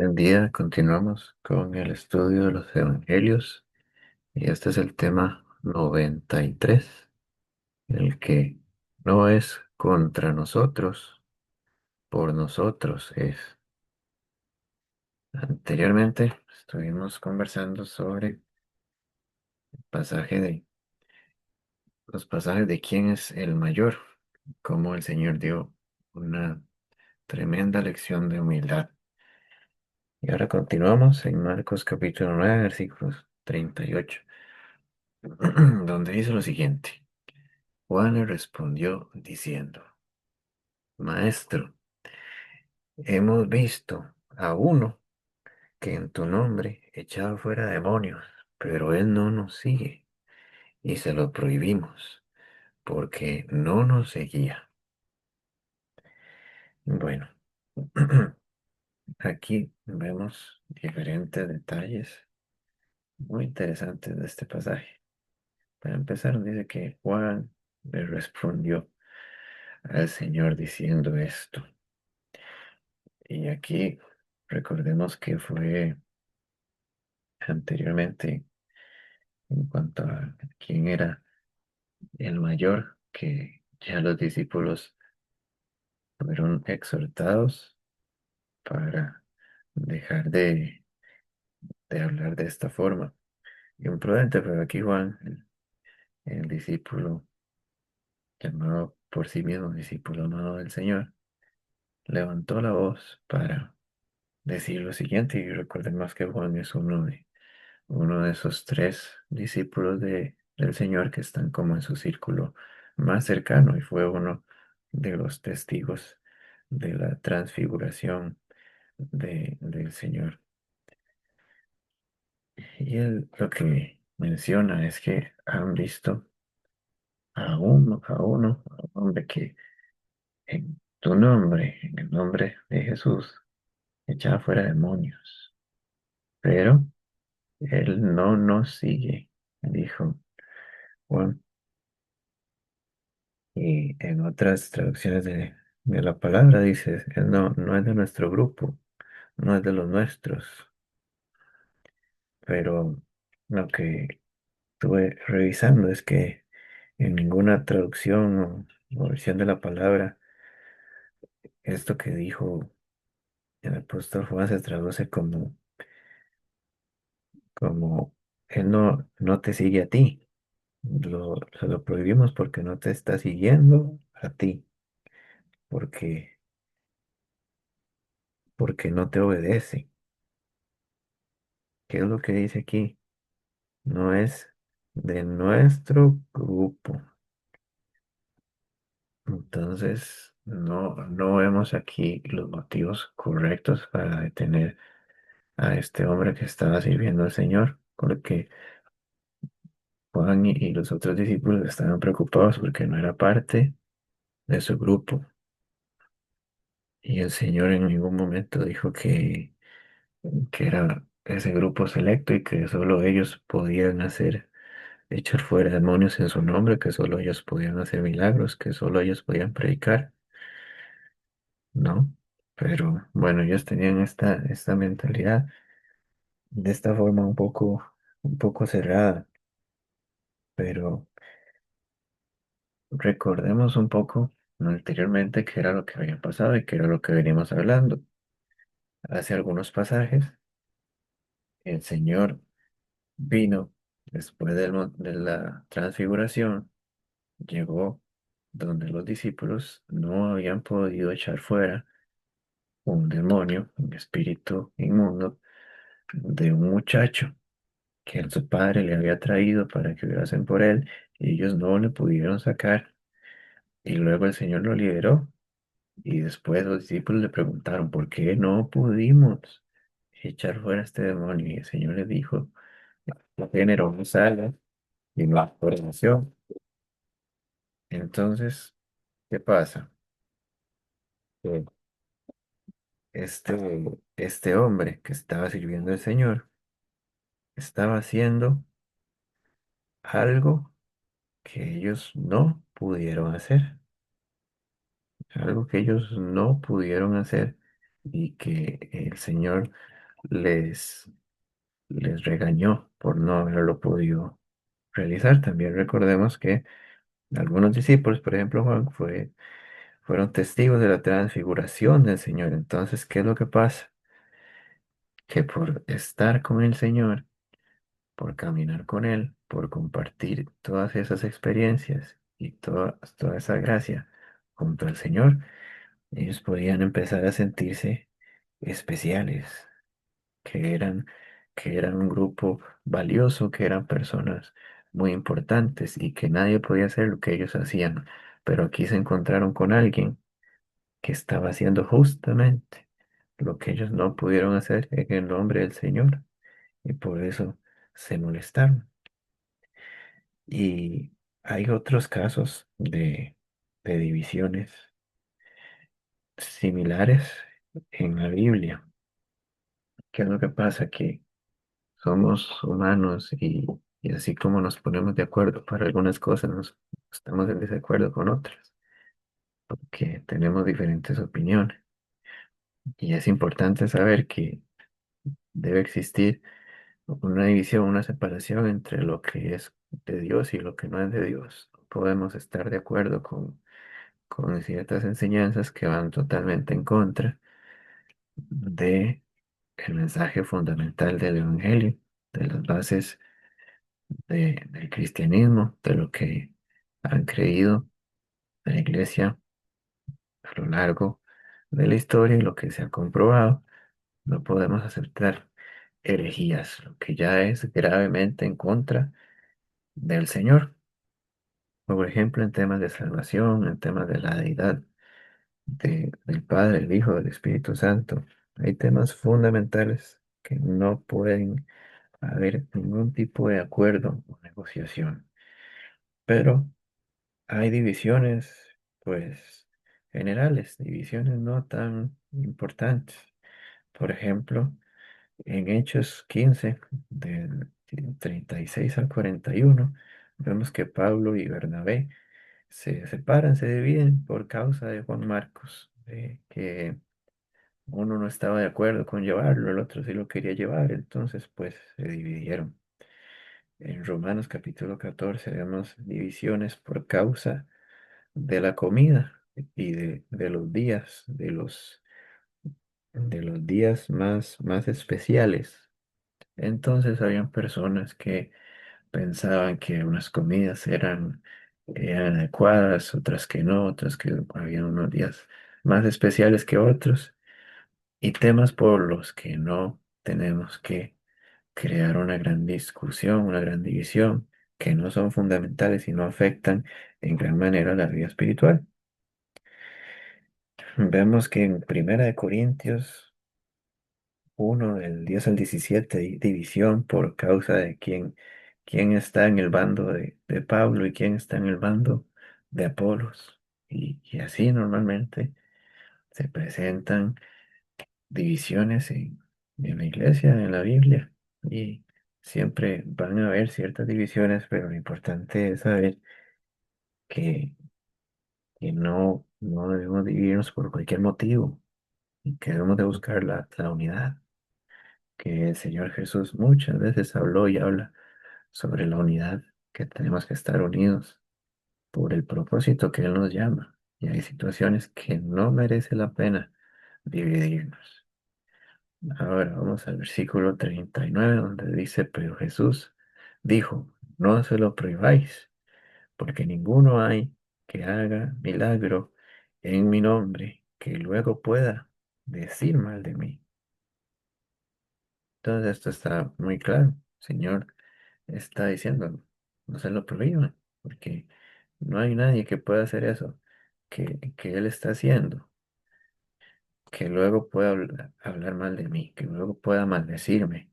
Buen día, continuamos con el estudio de los evangelios y este es el tema 93, el que no es contra nosotros, por nosotros es. Anteriormente estuvimos conversando sobre pasaje de, los pasajes de quién es el mayor, cómo el Señor dio una tremenda lección de humildad. Y ahora continuamos en Marcos capítulo 9, versículos 38, donde dice lo siguiente. Juan le respondió diciendo, Maestro, hemos visto a uno que en tu nombre echaba fuera demonios, pero él no nos sigue y se lo prohibimos porque no nos seguía. Bueno, aquí vemos diferentes detalles muy interesantes de este pasaje. Para empezar, dice que Juan le respondió al Señor diciendo esto. Y aquí recordemos que fue anteriormente en cuanto a quién era el mayor, que ya los discípulos fueron exhortados para dejar de hablar de esta forma. Imprudente, pero aquí Juan, el discípulo llamado por sí mismo discípulo amado del Señor, levantó la voz para decir lo siguiente, y recordemos que Juan es uno de esos tres discípulos del Señor que están como en su círculo más cercano y fue uno de los testigos de la transfiguración del Señor. Y él lo que menciona es que han visto a un hombre que en tu nombre, en el nombre de Jesús, echaba fuera demonios, pero él no nos sigue, dijo Juan. Y en otras traducciones de la palabra dice, él no es de nuestro grupo, no es de los nuestros, pero lo que estuve revisando es que en ninguna traducción o versión de la palabra, esto que dijo el apóstol Juan se traduce como él no te sigue a ti, se lo prohibimos porque no te está siguiendo a ti, porque, porque no te obedece. ¿Qué es lo que dice aquí? No es de nuestro grupo. Entonces, no vemos aquí los motivos correctos para detener a este hombre que estaba sirviendo al Señor, porque Juan y los otros discípulos estaban preocupados porque no era parte de su grupo. Y el Señor en ningún momento dijo que era ese grupo selecto y que solo ellos podían echar fuera demonios en su nombre, que solo ellos podían hacer milagros, que solo ellos podían predicar, ¿no? Pero bueno, ellos tenían esta mentalidad de esta forma un poco cerrada, pero recordemos un poco anteriormente qué era lo que había pasado y qué era lo que venimos hablando. Hace algunos pasajes, el Señor vino después de la transfiguración, llegó donde los discípulos no habían podido echar fuera un demonio, un espíritu inmundo de un muchacho que su padre le había traído para que orasen por él y ellos no le pudieron sacar y luego el Señor lo liberó y después los discípulos le preguntaron ¿por qué no pudimos echar fuera este demonio? Y el Señor les dijo, la género no sale y no hay oración. Entonces, ¿qué pasa? Que este hombre que estaba sirviendo al Señor estaba haciendo algo que ellos no pudieron hacer, algo que ellos no pudieron hacer. y que el Señor les, les regañó por no haberlo podido realizar. También recordemos que algunos discípulos, por ejemplo Juan, fueron testigos de la transfiguración del Señor. Entonces, ¿qué es lo que pasa? Que por estar con el Señor, por caminar con Él, por compartir todas esas experiencias y toda esa gracia junto al Señor, ellos podían empezar a sentirse especiales, que eran, que eran un grupo valioso, que eran personas muy importantes y que nadie podía hacer lo que ellos hacían. Pero aquí se encontraron con alguien que estaba haciendo justamente lo que ellos no pudieron hacer en el nombre del Señor y por eso se molestaron. Y hay otros casos de divisiones similares en la Biblia. ¿Qué es lo que pasa? Que somos humanos y así como nos ponemos de acuerdo para algunas cosas, nos estamos en desacuerdo con otras, porque tenemos diferentes opiniones. Y es importante saber que debe existir una división, una separación entre lo que es de Dios y lo que no es de Dios. No podemos estar de acuerdo con ciertas enseñanzas que van totalmente en contra de el mensaje fundamental del Evangelio, de las bases del cristianismo, de lo que han creído la Iglesia a lo largo de la historia y lo que se ha comprobado. No podemos aceptar herejías, lo que ya es gravemente en contra del Señor. Por ejemplo, en temas de salvación, en temas de la deidad del Padre, el Hijo, del Espíritu Santo. Hay temas fundamentales que no pueden haber ningún tipo de acuerdo o negociación. Pero hay divisiones, pues, generales, divisiones no tan importantes. Por ejemplo, en Hechos 15, del 36 al 41, vemos que Pablo y Bernabé se separan, se dividen por causa de Juan Marcos, de que uno no estaba de acuerdo con llevarlo, el otro sí lo quería llevar, entonces pues se dividieron. En Romanos capítulo 14 vemos divisiones por causa de la comida y de los días, de los días más especiales. Entonces habían personas que pensaban que unas comidas eran adecuadas, otras que no, otras que había unos días más especiales que otros y temas por los que no tenemos que crear una gran discusión, una gran división, que no son fundamentales y no afectan en gran manera la vida espiritual. Vemos que en Primera de Corintios 1, del 10 al 17, hay división por causa de quién está en el bando de Pablo y quién está en el bando de Apolos. Y así normalmente se presentan divisiones en la iglesia, en la Biblia, y siempre van a haber ciertas divisiones, pero lo importante es saber que, que no debemos dividirnos por cualquier motivo, y que debemos de buscar la unidad, que el Señor Jesús muchas veces habló y habla sobre la unidad, que tenemos que estar unidos por el propósito que Él nos llama, y hay situaciones que no merece la pena dividirnos. Ahora vamos al versículo 39 donde dice, pero Jesús dijo, no se lo prohibáis, porque ninguno hay que haga milagro en mi nombre que luego pueda decir mal de mí. Entonces esto está muy claro. Señor está diciendo, no se lo prohíban, porque no hay nadie que pueda hacer eso que Él está haciendo, que luego pueda hablar mal de mí, que luego pueda maldecirme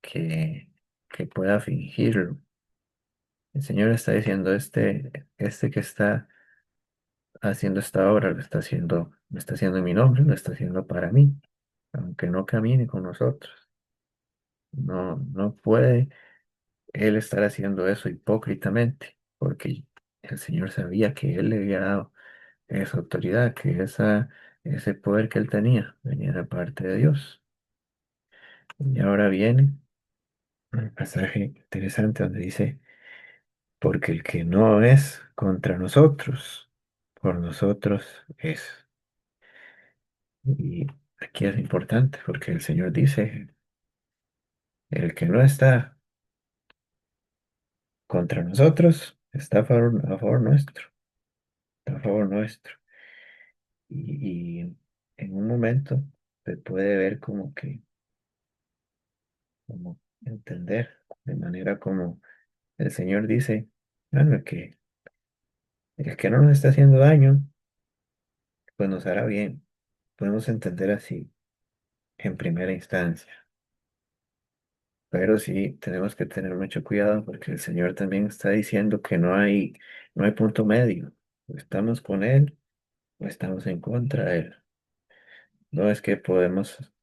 que, que pueda fingirlo. El Señor está diciendo, este que está haciendo esta obra, lo está haciendo en mi nombre, lo está haciendo para mí, aunque no camine con nosotros. No puede Él estar haciendo eso hipócritamente, porque el Señor sabía que Él le había dado esa autoridad, que ese poder que él tenía venía de parte de Dios. Y ahora viene un pasaje interesante donde dice, porque el que no es contra nosotros, por nosotros es. Y aquí es importante porque el Señor dice, el que no está contra nosotros está a favor nuestro, está a favor nuestro. Y en un momento se puede ver como entender, de manera como el Señor dice, bueno, que el que no nos está haciendo daño, pues nos hará bien. Podemos entender así en primera instancia. Pero sí tenemos que tener mucho cuidado porque el Señor también está diciendo que no hay punto medio. O estamos con Él o estamos en contra de Él. No es que podemos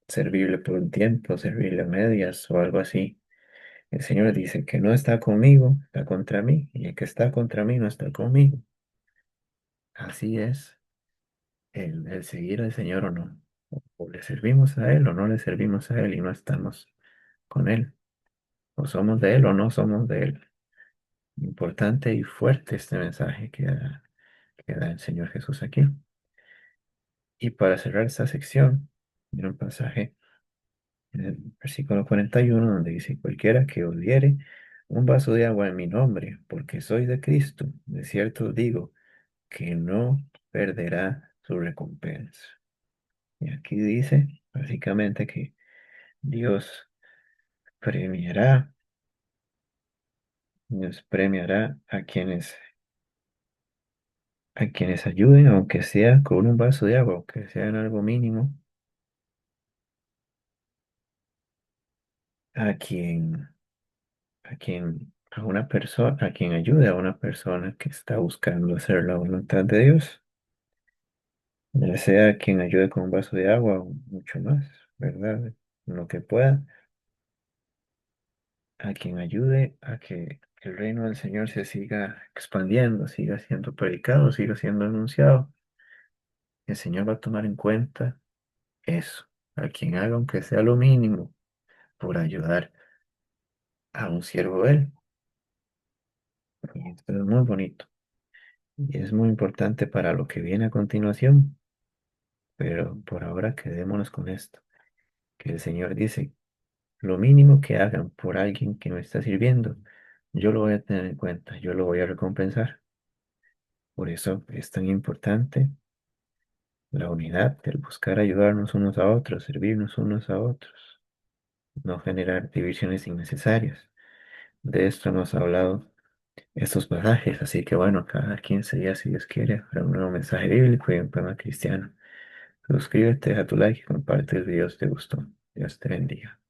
servirle por un tiempo, servirle a medias o algo así. El Señor dice que no está conmigo, está contra mí, y el que está contra mí no está conmigo. Así es el seguir al Señor o no. O le servimos a Él o no le servimos a Él y no estamos con Él. O somos de Él o no somos de Él. Importante y fuerte este mensaje que da el Señor Jesús aquí. Y para cerrar esta sección, hay un pasaje en el versículo 41 donde dice, cualquiera que os diere un vaso de agua en mi nombre, porque soy de Cristo, de cierto os digo, que no perderá su recompensa. Y aquí dice, básicamente, que Dios premiará, Dios premiará a quienes ayuden, aunque sea con un vaso de agua, aunque sea en algo mínimo, a quien, a quien ayude a una persona que está buscando hacer la voluntad de Dios, ya sea quien ayude con un vaso de agua o mucho más, ¿verdad? Lo que pueda, a quien ayude a que el reino del Señor se siga expandiendo, siga siendo predicado, siga siendo anunciado. El Señor va a tomar en cuenta eso, a quien haga aunque sea lo mínimo por ayudar a un siervo de Él. Y esto es muy bonito y es muy importante para lo que viene a continuación, pero por ahora quedémonos con esto, que el Señor dice, lo mínimo que hagan por alguien que me está sirviendo, yo lo voy a tener en cuenta, yo lo voy a recompensar. Por eso es tan importante la unidad, el buscar ayudarnos unos a otros, servirnos unos a otros, no generar divisiones innecesarias. De esto nos ha hablado estos pasajes, así que bueno, cada 15 días, si Dios quiere, para un nuevo mensaje bíblico y un tema cristiano. Suscríbete, deja tu like y comparte el video si te gustó. Dios te bendiga.